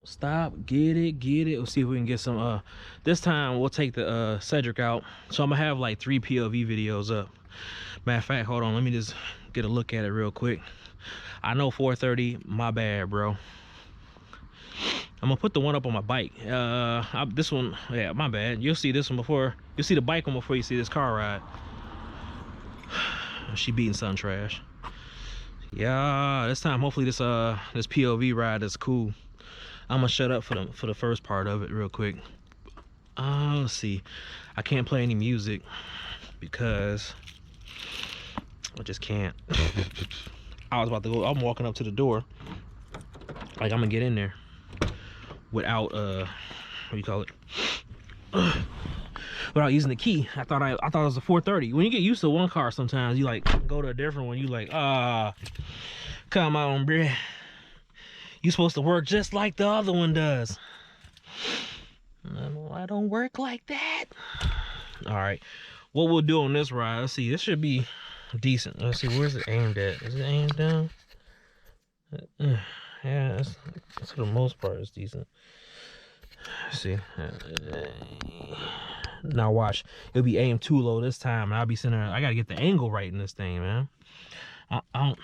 Stop. Get it. We'll see if we can get some. This time we'll take the Cedric out. So I'm gonna have like 3 POV videos up. Matter of fact, hold on. Let me just get a look at it real quick. I know 430. My bad, bro. I'm gonna put the one up on my bike. This one, yeah, my bad. You'll see this one before. You'll see the bike one before you see this car ride. She beating sun trash. Yeah, this time hopefully this POV ride is cool. I'm gonna shut up for the first part of it real quick. Let's see. I can't play any music because I just can't. I was about to go. I'm walking up to the door, like I'm gonna get in there without what do you call it? Without using the key. I thought it was a 430. When you get used to one car, sometimes you like go to a different one. You like, come on, bruh. You supposed to work just like the other one does. No, I don't work like that. All right, what we'll do on this ride, let's see, this should be decent. Let's see, where's it aimed at? Is it aimed down? Yeah, that's for the most part, it's decent. Let's see. Now watch, it'll be aimed too low this time, and I'll be sitting there. I gotta get the angle right in this thing, man. I don't.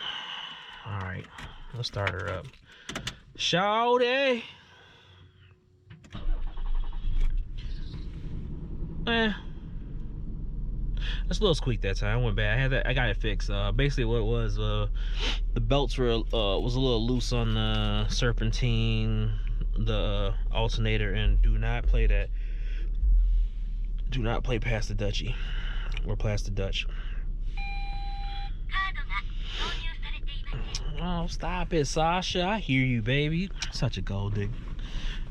All right, let's start her up. Shawty. It's a little squeak that time. I went bad. I got it fixed. Basically what it was, the belts were was a little loose on the serpentine, the alternator, and do not play that. Do not play past the Dutchie or past the Dutch. Oh, stop it, Sasha. I hear you, baby. Such a gold digger.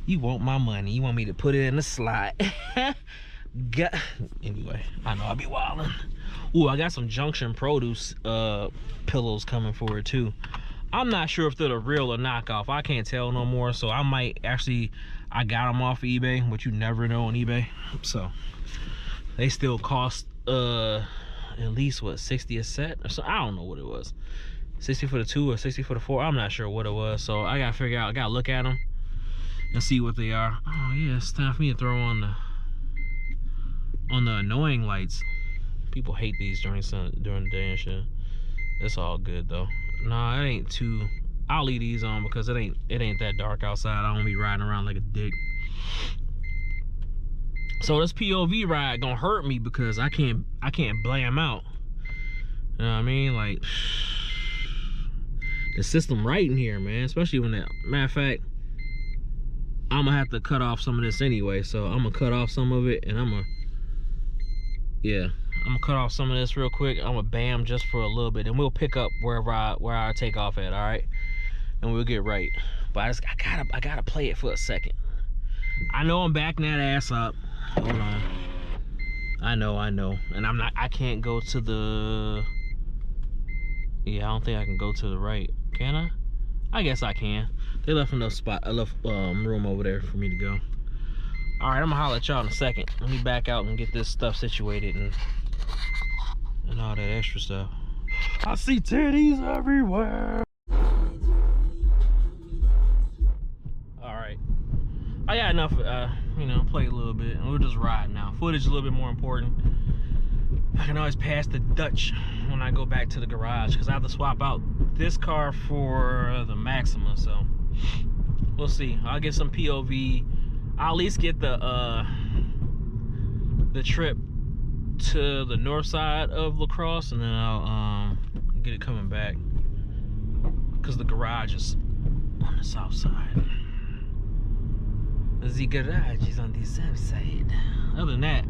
You want my money. You want me to put it in the slot. Anyway, I know I'll be wilding. Ooh, I got some Junction Produce pillows coming for it too. I'm not sure if they're the real or knockoff. I can't tell no more, so I might actually, I got them off of eBay, but you never know on eBay. So they still cost at least what, 60 a set or so. I don't know what it was, 60 for the 2 or 60 for the 4. I'm not sure what it was, so I gotta figure out. I gotta look at them and see what they are. Oh yeah, it's time for me to throw on the annoying lights. People hate these during the day and shit. It's all good though. Nah, it ain't too. I'll leave these on because it ain't that dark outside. I don't be riding around like a dick. So this POV ride gonna hurt me because I can't blam out. You know what I mean? Like, the system right in here, man. Especially when that, matter of fact, I'm gonna have to cut off some of this anyway. So I'm gonna cut off some of it, and I'm gonna cut off some of this real quick. I'm gonna bam just for a little bit, and we'll pick up where I take off at. All right, and we'll get right. But I gotta play it for a second. I know I'm backing that ass up. Hold on. I know, and I can't go to the. Yeah, I don't think I can go to the right. Can I? I guess I can. They left enough room over there for me to go. All right, I'm gonna holler at y'all in a second. Let me back out and get this stuff situated and all that extra stuff. I see titties everywhere. All right, I got enough. You know, play a little bit, and we'll just ride now. Footage is a little bit more important. I can always pass the Dutch when I go back to the garage because I have to swap out this car for the Maxima. So we'll see. I'll get some POV. I'll at least get the trip to the north side of La Crosse, and then I'll get it coming back because the garage is on the south side. The garage is on the south side. Other than that,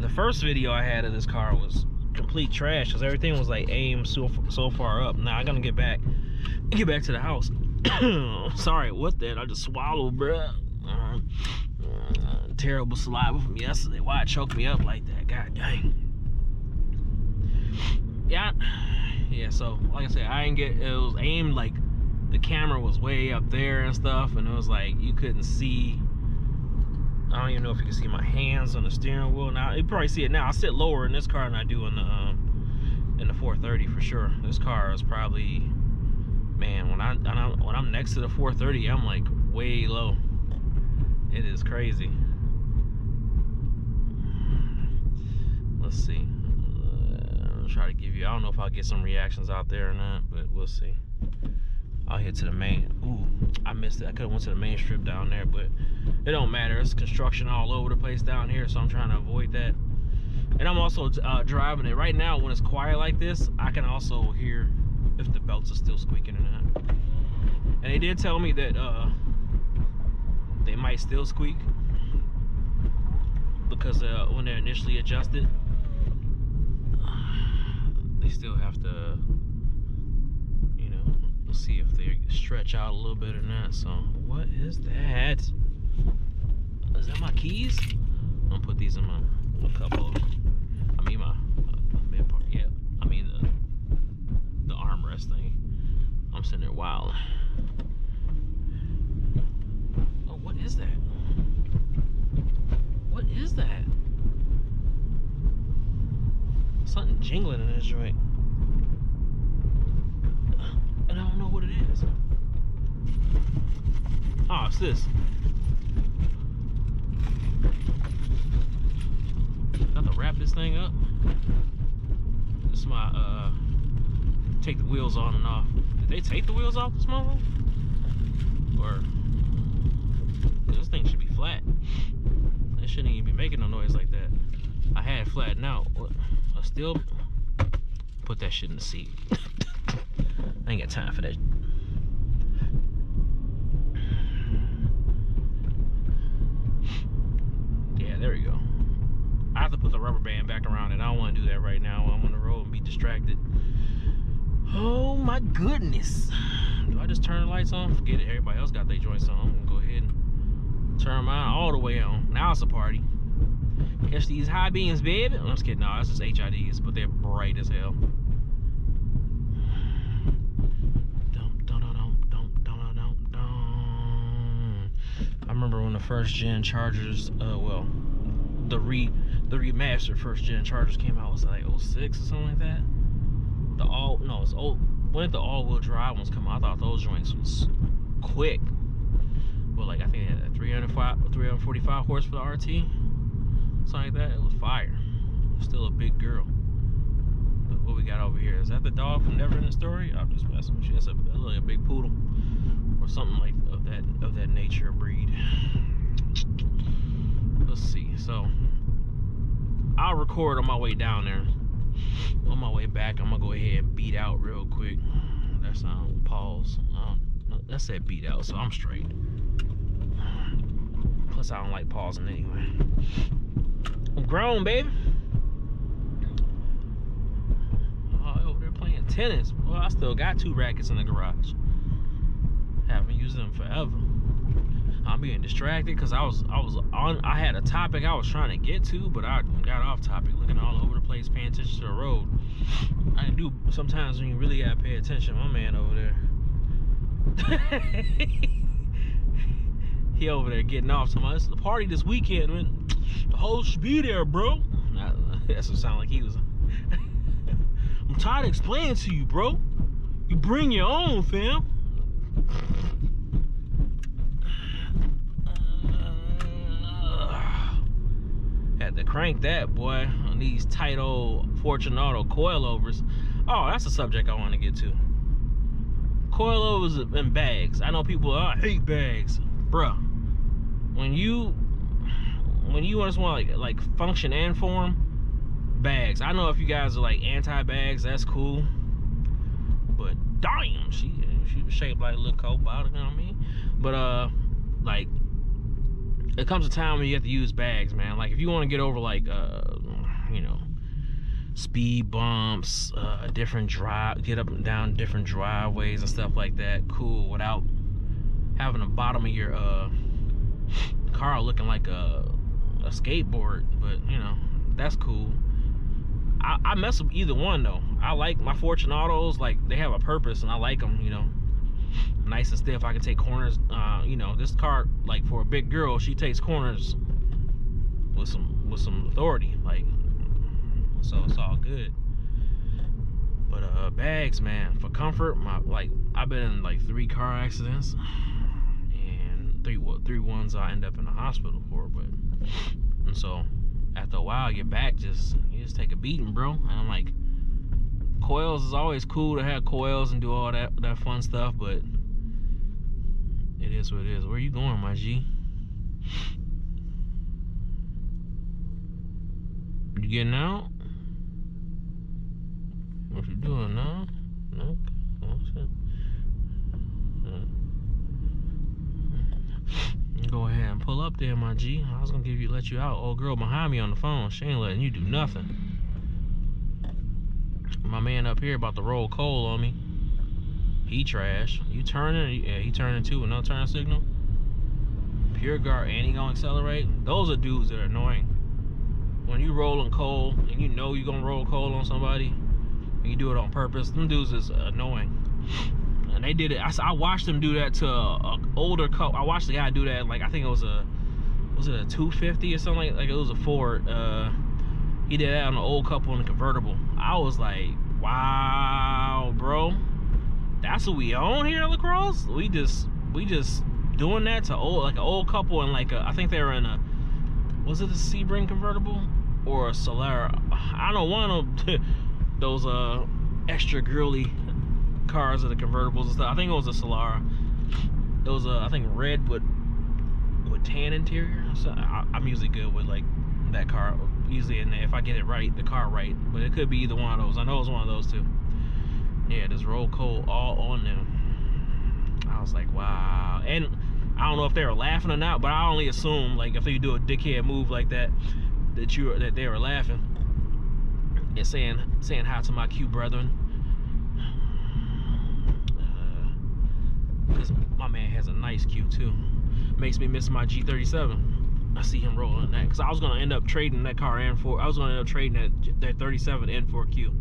the first video I had of this car was complete trash because everything was like aimed so far up. Now I gotta get back to the house. Sorry, what that? I just swallowed, bruh. Terrible saliva from yesterday. Why it choked me up like that? God dang. Yeah. So like I said, it was aimed like the camera was way up there and stuff, and it was like you couldn't see. I don't even know if you can see my hands on the steering wheel. Now you probably see it now. I sit lower in this car than I do in the 430 for sure. This car is probably, man, when I'm next to the 430, I'm like way low. It is crazy. Let's see. I'll try to give you, I don't know if I'll get some reactions out there or not, but we'll see. I'll head to the main. Ooh, I missed it. I could have went to the main strip down there, but it don't matter. It's construction all over the place down here, so I'm trying to avoid that. And I'm also driving it right now. When it's quiet like this, I can also hear if the belts are still squeaking or not. And they did tell me that they might still squeak because when they're initially adjusted, they still have to, you know, see if they stretch out a little bit or not. So what is that? Is that my keys? I'm gonna put these in my cup holder. I mean my mid part. Yeah, I mean the armrest thing. I'm sitting there wilding. Oh, what is that? What is that? Something jingling in this joint. And I don't know what it is. Oh, it's this. I have to wrap this thing up. This is my take the wheels on and off. Did they take the wheels off this motherfucker? Or this thing should be flat. It shouldn't even be making no noise like that. I had it flattened out. I still put that shit in the seat. I ain't got time for that. Yeah, there we go. I have to put the rubber band back around it. I don't want to do that right now. I'm on the road and be distracted. Oh my goodness. Do I just turn the lights on? Forget it. Everybody else got their joints on. I'm gonna go ahead and turn mine all the way on. Now it's a party. Catch these high beams, baby. I'm just kidding. No, that's just HIDs, but they're bright as hell. I remember when the first gen Chargers, well, the remastered first gen Chargers came out. Was it like 06 or something like that? It's old. When did the all-wheel drive ones come out? I thought those joints was quick. But like I think it had 345 horse for the RT, something like that. It was fire. Still a big girl. But what we got over here? Is that the dog from Never Ending Story? I'm just messing with you. That's like a big poodle or something like of that nature or breed. Let's see. So I'll record on my way down there. On my way back, I'm gonna go ahead and beat out real quick. That sound pause. That said beat out, so I'm straight. Plus, I don't like pausing anyway. I'm grown, baby. Oh, over there playing tennis. Well, I still got 2 rackets in the garage. Haven't used them forever. I'm being distracted because I had a topic I was trying to get to, but I got off topic, looking all over the place, paying attention to the road. I do sometimes when you really gotta pay attention. My man over there, he over there getting off. So it's the party this weekend, man. The hoes should be there, bro. That's what sound like he was. I'm tired of explaining to you, bro. You bring your own, fam. Had to crank that, boy, on these tight old Fortunato coilovers. Oh, that's a subject I want to get to. Coilovers and bags. I know people, I hate bags, bruh. When you just want like function and form, bags. I know if you guys are like anti-bags, that's cool. But damn, she was shaped like a little coat bottle, you know what I mean? But like, it comes a time when you have to use bags, man. Like if you want to get over like you know, speed bumps, different get up and down different driveways and stuff like that, cool, without having the bottom of your car looking like a skateboard. But you know, that's cool. I mess with either one though. I like my Fortunatos, like they have a purpose and I like them, you know, nice and stiff. I can take corners. You know, this car, like for a big girl, she takes corners with some authority, like, so it's all good. But bags, man, for comfort, I've been in like 3 car accidents, and 3 ones I end up in the hospital for. But and so after a while, your back you just take a beating, bro. And I'm like, coils is always cool to have coils and do all that fun stuff, but it is what it is. Where you going, my G? You getting out? What you doing now? No. Go ahead and pull up there, my G. I was gonna let you out. Old girl behind me on the phone. She ain't letting you do nothing. My man up here about to roll coal on me. He trash. You turning? Yeah, he turning too with no turn signal. Pure guard, and he gonna accelerate. Those are dudes that are annoying. When you rolling coal and you know you're gonna roll coal on somebody and you do it on purpose, them dudes is annoying. And they did it. I watched them do that to a older couple. I watched the guy do that. Like, I think it was a 250 or something, like it was a Ford. He did that on an old couple in a convertible. I was like, wow, bro, that's what we own here in La Crosse. We just doing that to an old couple, and like I think they were in a, was it a Sebring convertible or a Solara? I don't know, one of those extra girly cars of the convertibles and stuff. I think it was a Solara. It was I think red with tan interior. So I'm usually good with like that car. Usually, if I get it right, the car right. But it could be either one of those. I know it was one of those too. Yeah, just roll coal all on them. I was like, wow. And I don't know if they were laughing or not, but I only assume, like, if you do a dickhead move like that, that they were laughing and saying hi to my cute brethren. Because my man has a nice Q too. Makes me miss my G37. I see him rolling that, because I was gonna end up trading that car in for. I was gonna end up trading that 37 in for a Q,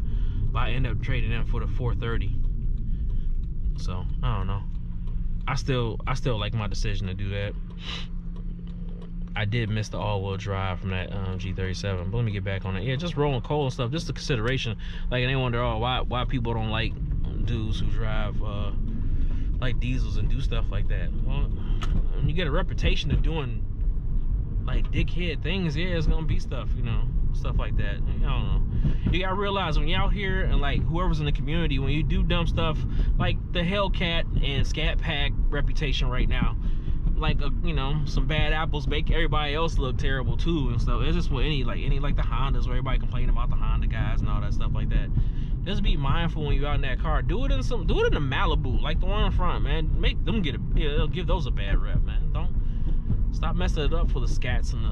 but I ended up trading in for the 430. So I don't know. I still like my decision to do that. I did miss the all-wheel drive from that G37, but let me get back on it. Yeah, just rolling coal and stuff. Just a consideration. Like, and they wonder, oh, why people don't like dudes who drive like diesels and do stuff like that. Well, when you get a reputation of doing like dickhead things, yeah, it's gonna be stuff, you know, stuff like that. I don't know. You gotta realize when you're out here, and like whoever's in the community, when you do dumb stuff, like the Hellcat and Scat Pack reputation right now, like you know, some bad apples make everybody else look terrible too and stuff. It's just with any like the Hondas, where everybody complaining about the Honda guys and all that stuff like that. Just be mindful when you're out in that car. Do it in a Malibu, like the one in front, man. Make them give those a bad rep, man. Don't stop messing it up for the Scats and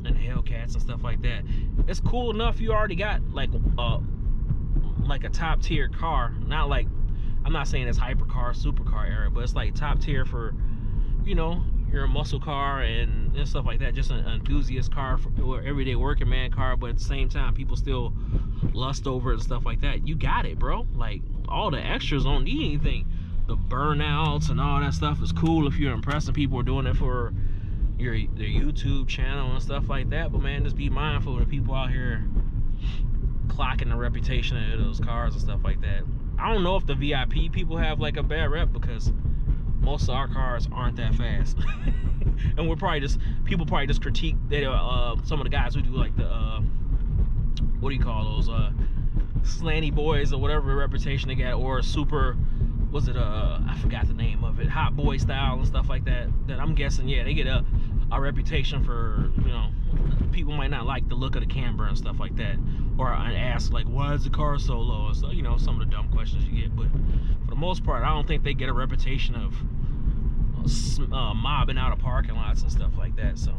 the Hellcats and stuff like that. It's cool enough you already got like a top tier car. Not like, I'm not saying it's hypercar, supercar era, but it's like top tier for, you know, your muscle car and stuff like that. Just an enthusiast car, or everyday working man car, but at the same time people still lust over it and stuff like that. You got it, bro. Like, all the extras don't need anything. The burnouts and all that stuff is cool if you're impressing people or doing it for their YouTube channel and stuff like that. But man, just be mindful of the people out here clocking the reputation of those cars and stuff like that. I don't know if the VIP people have like a bad rep, because most of our cars aren't that fast. And people probably just critique that some of the guys who do like the what do you call those slanty boys or whatever reputation they got, or super, was it I forgot the name of it, hot boy style and stuff like that. That I'm guessing, yeah, they get a reputation for, you know, people might not like the look of the camber and stuff like that, or ask like, why is the car so low? So, you know, some of the dumb questions you get. But for the most part, I don't think they get a reputation of mobbing out of parking lots and stuff like that. So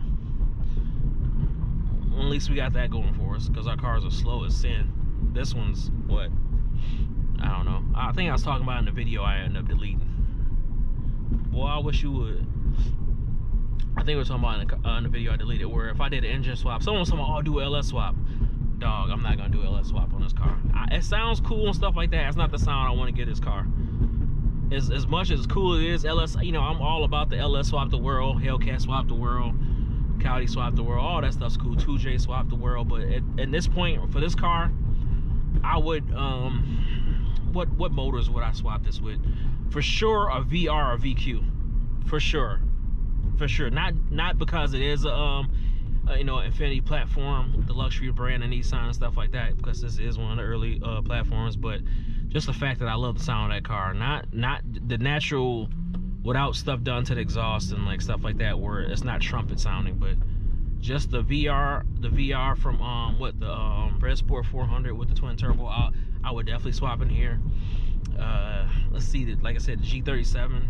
at least we got that going for us, because our cars are slow as sin. This one's what, I don't know. I think I was talking about in the video I ended up deleting. Boy, I wish you would. I think we were talking about in the video I deleted, where if I did an engine swap, someone was talking about, oh, do an LS swap. Dog, I'm not gonna do an LS swap on this car. It sounds cool and stuff like that. It's not the sound I want to get this car. As much as cool it is, LS, you know, I'm all about the LS swap the world, Hellcat swap the world, Coyote swap the world, all that stuff's cool. 2J swap the world. But at this point, for this car, I would, what motors would I swap this with? For sure a VR or VQ, for sure. for sure. Not because it is a you know, Infinity platform, the luxury brand of Nissan and stuff like that, because this is one of the early platforms, but just the fact that I love the sound of that car, not the natural, without stuff done to the exhaust and like stuff like that, where it's not trumpet sounding, but just the VR from what the Red Sport 400 with the twin turbo. I would definitely swap in here. Let's see, like I said, the G37.